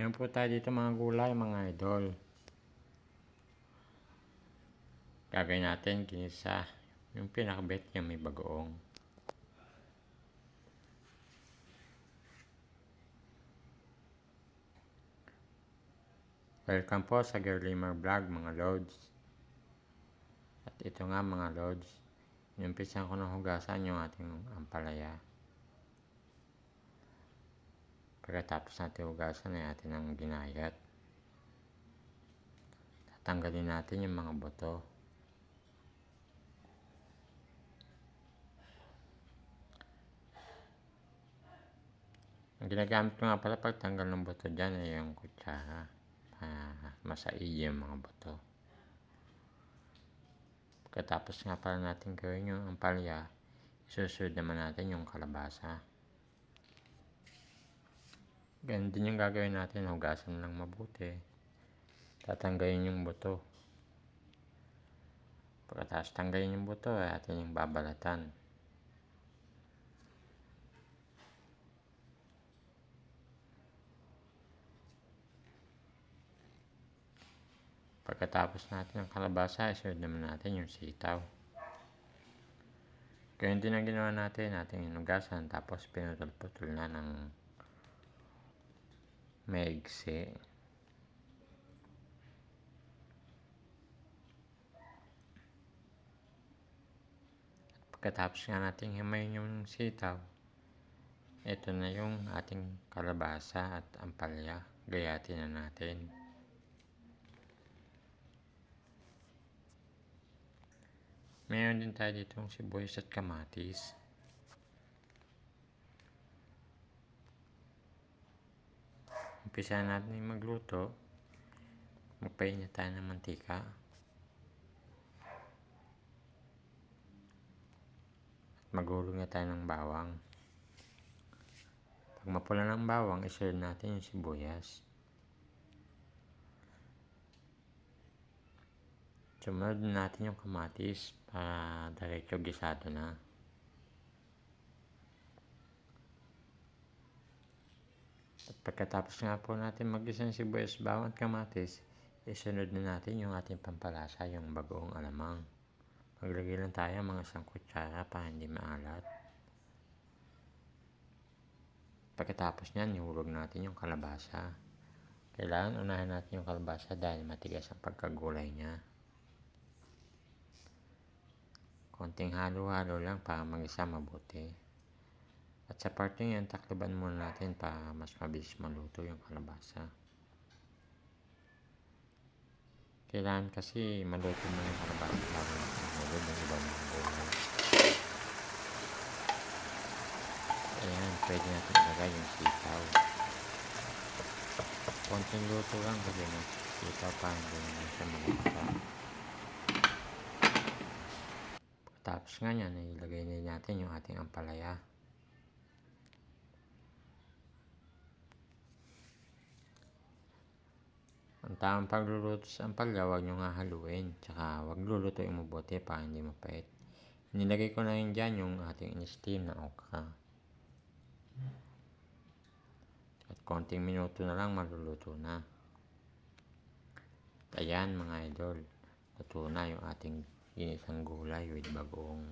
Meron po tayo dito mga gulay, mga idol. Gagawin natin ginisa. Yung pinakabet niya may bagoong. Welcome po sa Gerlimer Vlog mga Lods. At ito nga mga Lods, inumpisan ko ng hugasan yung ating ampalaya. Pagkatapos natin hugasan ay atin ang ginayat. Tatanggalin natin yung mga buto. Ang ginagamit ko nga pala pagtanggal ng buto dyan ay yung kutsara. Masaig yung mga buto. Pagkatapos nga pala natin gawin yung ampalaya, isusunod naman natin yung kalabasa. Ganun din yung gagawin natin, hugasan lang mabuti. Tatanggalin yung buto. Pagkatapos tanggalin yung buto, ay atin yung babalatan. Pagkatapos natin ng kalabasa, isunod naman natin yung sitaw. Ganyan din ang ginawa natin, ating hinugasan, tapos pinutol-putol na ng maigsi. Pagkatapos nga natin himayin yung sitaw, ito na yung ating kalabasa at ampalaya. Gayatin na natin. Mayroon din tayo ditong sibuyas at kamatis. Umpisa natin magluto. Magpainit tayo ng mantika. At maghulog na tayo ng bawang. Pag mapula ng bawang, isunod natin yung sibuyas. Sumunod natin yung kamatis para diretso gisado na. At pagkatapos nga po natin mag-gisa ng sibuyas, bawang at kamatis, isunod na natin yung ating pampalasa, yung bagoong alamang. Maglagay lang tayo mga 1 kutsara para hindi maalat. Pagkatapos nyan, ihulog natin yung kalabasa. Kailangan unahin natin yung kalabasa dahil matigas ang pagkagulay niya. Konting halo-halo lang para mag-isa mabuti. At sa parte yan, takliban muna natin para mas mabilis maluto yung kalabasa. Kailangan kasi maluto mo yung kalabasa bago natin hulog yung ibang mga gulay. Ayan, pwede natin ilagay yung sitaw. Konting luto lang kasi yung sitaw para hindi naman siya malata. Tapos nga yan, ilagay na natin yung ating ampalaya. Ang tamang pagluluto sa ampalaya, huwag nyo nga haluin. Tsaka huwag lulutuin mabuti para hindi mapait. Nilagay ko na yun dyan yung ating in-steam na okra. At konting minuto na lang maluluto na. At ayan mga idol, luto na yung ating ginisang gulay with bagoong.